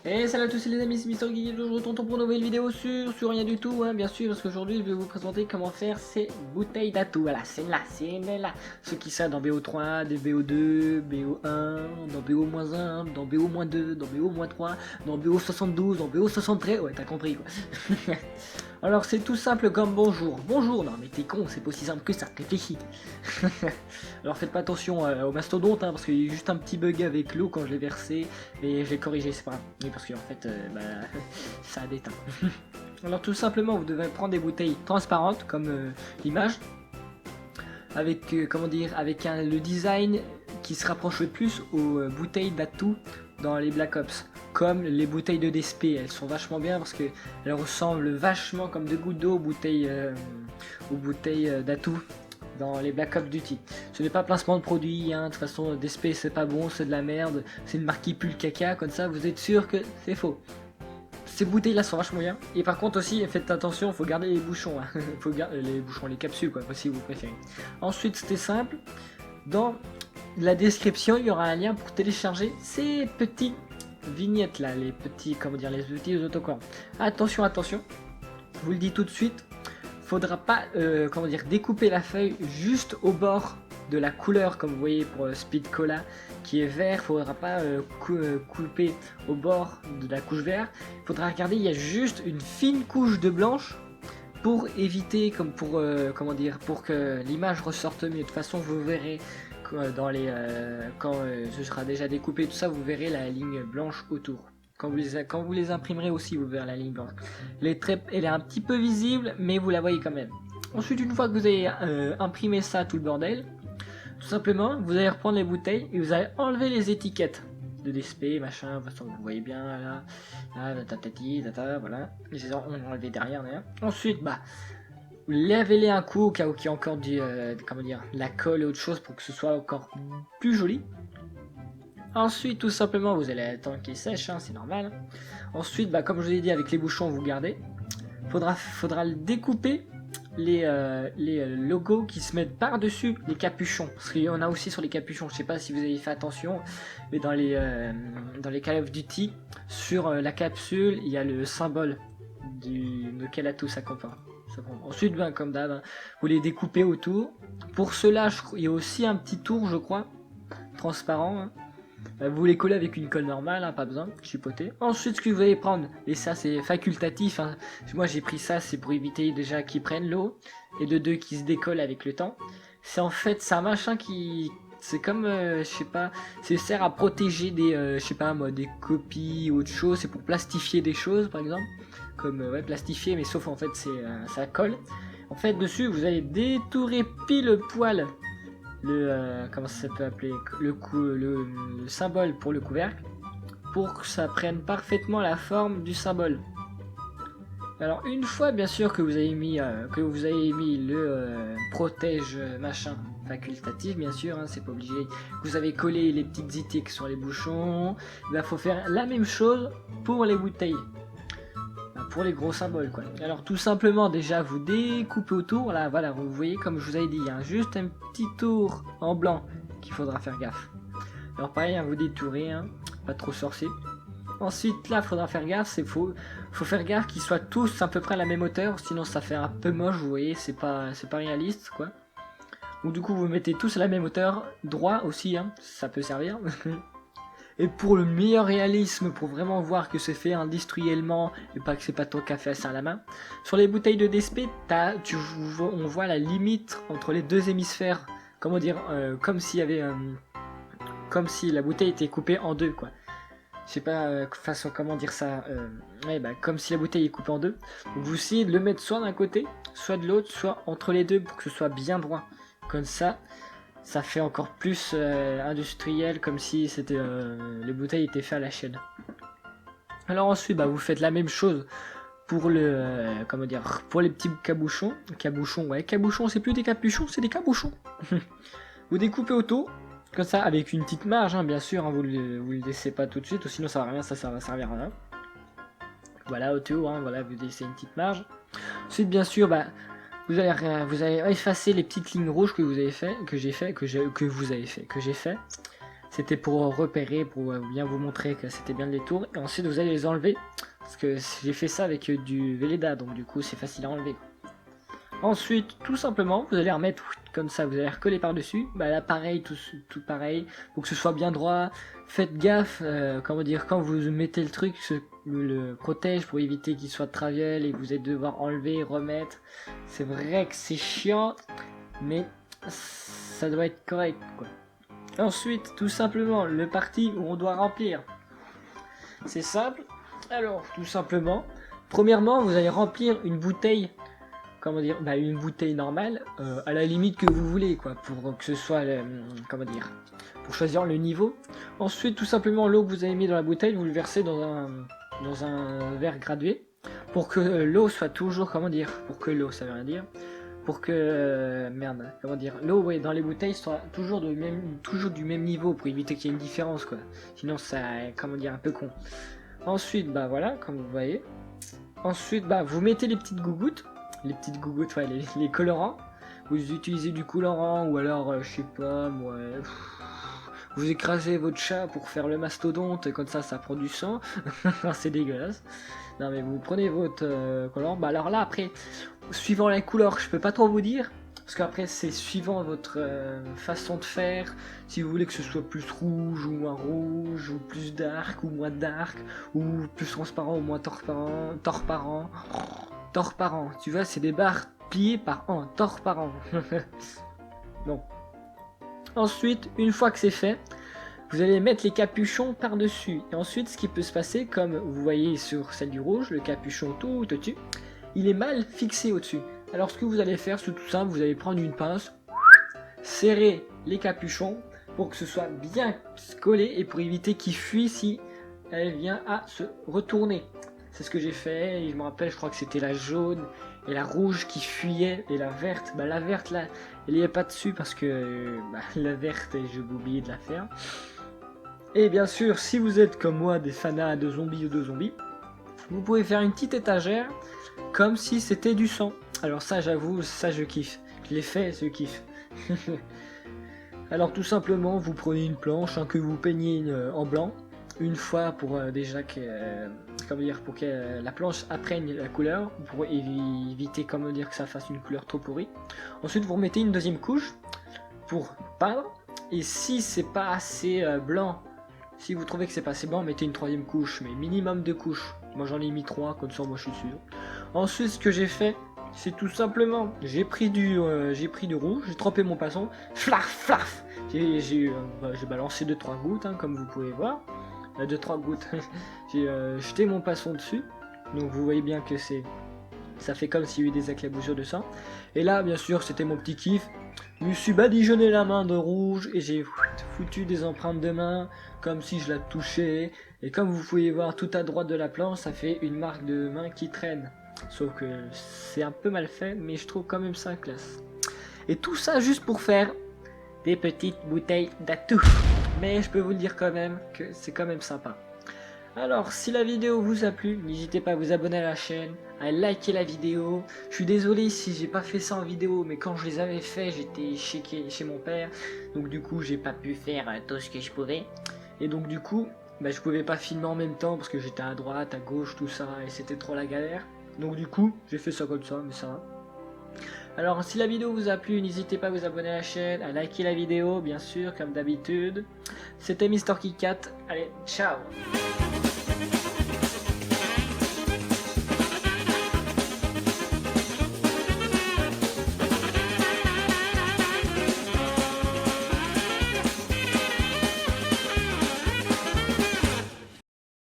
Et salut à tous les amis, c'est Mister Guigui, je retourne pour une nouvelle vidéo sur rien du tout, hein, bien sûr, parce qu'aujourd'hui je vais vous présenter comment faire ces bouteilles d'atout. Voilà, c'est là, ceux qui sont dans BO3, des BO2, BO1, dans BO-1, dans BO-2, dans BO-3, dans BO72, dans BO73, ouais t'as compris quoi. Alors c'est tout simple comme bonjour. Bonjour, non mais t'es con, c'est pas aussi simple que ça, réfléchis. Alors faites pas attention au mastodonte, hein, parce qu'il y a juste un petit bug avec l'eau quand je l'ai versé, et je l'ai corrigé, c'est pas grave. Oui, parce qu'en fait, ça a déteint. Alors tout simplement, vous devez prendre des bouteilles transparentes, comme l'image, avec, comment dire, avec le design qui se rapproche le plus aux bouteilles d'atout dans les Black Ops. Comme les bouteilles de DSP, elles sont vachement bien parce qu'elles ressemblent vachement comme deux gouttes d'eau aux bouteilles d'atout dans les Black Ops Duty. Ce n'est pas placement de produit, hein. De toute façon DSP c'est pas bon, c'est de la merde, c'est une marque qui pue le caca, comme ça vous êtes sûr que c'est faux. Ces bouteilles là sont vachement bien, et par contre aussi faites attention, faut garder les bouchons, hein. Faut garder les bouchons, les capsules quoi, si vous préférez. Ensuite c'était simple, dans la description il y aura un lien pour télécharger ces petits vignettes là, les petits, comment dire, les petits autocollants. Attention, attention, je vous le dis tout de suite, faudra pas comment dire, découper la feuille juste au bord de la couleur, comme vous voyez pour Speed Cola qui est vert, faudra pas couper au bord de la couche vert, faudra regarder, il y a juste une fine couche de blanche pour éviter, comme pour comment dire, pour que l'image ressorte mieux. De toute façon vous verrez dans les quand ce sera déjà découpé tout ça, vous verrez la ligne blanche autour. Quand vous les imprimerez aussi, vous verrez la ligne blanche. Elle est un petit peu visible, mais vous la voyez quand même. Ensuite, une fois que vous avez imprimé ça, tout le bordel, tout simplement, vous allez reprendre les bouteilles et vous allez enlever les étiquettes de DSP, machin, vous voyez bien, là, tatati, tata, voilà. Les enlever derrière, d'ailleurs. Ensuite, lavez-les un coup au cas où il y a encore comment dire, la colle et autre chose pour que ce soit encore plus joli. Ensuite, tout simplement, vous allez attendre qu'il sèche, hein, c'est normal. Ensuite, comme je vous ai dit, avec les bouchons, vous gardez. Faudra le découper les logos qui se mettent par-dessus les capuchons. Parce qu'il y en a aussi sur les capuchons. Je sais pas si vous avez fait attention, mais dans les Call of Duty, sur la capsule, il y a le symbole lequel atout ça comprend. Ensuite, comme d'hab, vous les découpez autour. Pour cela, il y a aussi un petit tour, je crois, transparent. Hein. Vous les collez avec une colle normale, hein, pas besoin de chipoter. Ensuite, ce que vous allez prendre, et ça c'est facultatif, hein. Moi j'ai pris ça, c'est pour éviter déjà qu'ils prennent l'eau, et de deux qui se décollent avec le temps. C'est en fait, c'est un machin qui... C'est comme, je sais pas, ça sert à protéger des, je sais pas moi, des copies ou autre chose. C'est pour plastifier des choses, par exemple. Comme, ouais, plastifier, mais sauf en fait, ça colle. En fait, dessus, vous allez détourer pile poil comment ça peut appeler, le symbole pour le couvercle, pour que ça prenne parfaitement la forme du symbole. Alors une fois bien sûr que vous avez mis le protège machin facultatif, bien sûr, hein, c'est pas obligé, vous avez collé les petites étiquettes sur les bouchons, il faut faire la même chose pour les bouteilles. Pour les gros symboles quoi. Alors tout simplement déjà vous découpez autour, là voilà, vous voyez comme je vous avais dit, il y a juste un petit tour en blanc qu'il faudra faire gaffe. Alors pareil, hein, vous détourez, hein, pas trop sorcier. Ensuite là faudra faire gaffe, faut faire gaffe qu'ils soient tous à peu près à la même hauteur, sinon ça fait un peu moche, vous voyez, c'est pas réaliste quoi. Donc du coup vous mettez tous à la même hauteur, droit aussi, hein, ça peut servir. Et pour le meilleur réalisme, pour vraiment voir que c'est fait industriellement et pas que c'est pas ton café à la main, sur les bouteilles de DSP, on voit la limite entre les deux hémisphères. Comment dire, comme s'il y avait, comme si la bouteille était coupée en deux, quoi. Je sais pas façon comment dire ça. Comme si la bouteille est coupée en deux. Donc vous essayez de le mettre soit d'un côté, soit de l'autre, soit entre les deux pour que ce soit bien droit. Comme ça. Ça fait encore plus industriel, comme si c'était les bouteilles étaient faites à la chaîne. Alors ensuite, vous faites la même chose pour comment dire, pour les petits cabochons. Cabochons, c'est plus des capuchons, c'est des cabochons. Vous découpez autour, comme ça, avec une petite marge, hein, bien sûr. Hein, vous le laissez pas tout de suite, ou sinon ça va rien, ça va servir à rien. Voilà autour, hein, voilà, vous laissez une petite marge. Ensuite, bien sûr, vous allez effacer les petites lignes rouges que vous avez fait, que j'ai fait. C'était pour repérer, pour bien vous montrer que c'était bien les tours. Et ensuite vous allez les enlever. Parce que j'ai fait ça avec du Velleda, donc du coup c'est facile à enlever. Ensuite, tout simplement, vous allez remettre comme ça, vous allez recoller par-dessus. Bah là, pareil, tout pareil. Faut que ce soit bien droit. Faites gaffe, comment dire, quand vous mettez le truc, le protège pour éviter qu'il soit de traviole et que vous allez devoir enlever, remettre. C'est vrai que c'est chiant, mais ça doit être correct, quoi. Ensuite, tout simplement, le parti où on doit remplir. C'est simple. Alors, tout simplement, premièrement, vous allez remplir une bouteille. Comment dire, bah une bouteille normale, à la limite que vous voulez, quoi, pour que ce soit, comment dire, pour choisir le niveau. Ensuite, tout simplement, l'eau que vous avez mis dans la bouteille, vous le versez dans un verre gradué, pour que l'eau soit toujours, comment dire, pour que l'eau, ça veut rien dire, pour que, merde, comment dire, l'eau, ouais, dans les bouteilles soit toujours du même niveau, pour éviter qu'il y ait une différence, quoi. Sinon, ça, comment dire, un peu con. Ensuite, bah voilà, comme vous voyez. Ensuite, bah vous mettez les petites gougouttes, ouais, les colorants. Vous utilisez du colorant ou alors, je sais pas, moi, vous écrasez votre chat pour faire le mastodonte et comme ça prend du sang. C'est dégueulasse. Non mais vous prenez votre colorant. Bah alors là après, suivant la couleur, je peux pas trop vous dire. Parce qu'après c'est suivant votre façon de faire. Si vous voulez que ce soit plus rouge ou moins rouge, ou plus dark ou moins dark, ou plus transparent ou moins torparent. Tu vois, c'est des barres pliées par an, torparent. Bon. Ensuite, une fois que c'est fait, vous allez mettre les capuchons par-dessus. Et ensuite, ce qui peut se passer, comme vous voyez sur celle du rouge, le capuchon tout au-dessus, il est mal fixé au-dessus. Alors ce que vous allez faire, c'est tout simple, vous allez prendre une pince, serrer les capuchons pour que ce soit bien collé et pour éviter qu'il fuit si elle vient à se retourner. C'est ce que j'ai fait et je me rappelle, je crois que c'était la jaune et la rouge qui fuyaient et la verte. Bah la verte là, elle n'y est pas dessus parce que la verte, j'ai oublié de la faire. Et bien sûr, si vous êtes comme moi des fanats de zombies ou de zombies, vous pouvez faire une petite étagère comme si c'était du sang. Alors ça, j'avoue, ça je kiffe. Je l'ai fait, je kiffe. Alors tout simplement, vous prenez une planche que vous peignez en blanc une fois pour déjà que, pour que la planche apprenne la couleur, pour éviter que ça fasse une couleur trop pourrie. Ensuite, vous remettez une deuxième couche pour peindre. Et si c'est pas assez blanc, si vous trouvez que c'est pas assez blanc, mettez une troisième couche, mais minimum 2 couches. Moi j'en ai mis 3, comme ça moi je suis sûr. Ensuite, ce que j'ai fait, c'est tout simplement, j'ai pris du rouge, j'ai trempé mon poisson, flaf. J'ai balancé 2-3 gouttes, comme vous pouvez voir. 2-3 gouttes. J'ai jeté mon poisson dessus. Donc vous voyez bien que ça fait comme s'il y avait des éclaboussures de sang. Et là, bien sûr, c'était mon petit kiff. Je me suis badigeonné la main de rouge et j'ai foutu des empreintes de main comme si je la touchais. Et comme vous pouvez voir tout à droite de la planche, ça fait une marque de main qui traîne. Sauf que c'est un peu mal fait, mais je trouve quand même ça classe. Et tout ça juste pour faire des petites bouteilles d'atout. Mais je peux vous le dire quand même que c'est quand même sympa. Alors, si la vidéo vous a plu, n'hésitez pas à vous abonner à la chaîne, à liker la vidéo. Je suis désolé si j'ai pas fait ça en vidéo, mais quand je les avais fait, j'étais chez mon père. Donc du coup, j'ai pas pu faire tout ce que je pouvais. Et donc du coup, je pouvais pas filmer en même temps parce que j'étais à droite, à gauche, tout ça, et c'était trop la galère. Donc du coup, j'ai fait ça comme ça, mais ça va. Alors si la vidéo vous a plu, n'hésitez pas à vous abonner à la chaîne, à liker la vidéo, bien sûr, comme d'habitude. C'était Mr. KitKat, allez, ciao!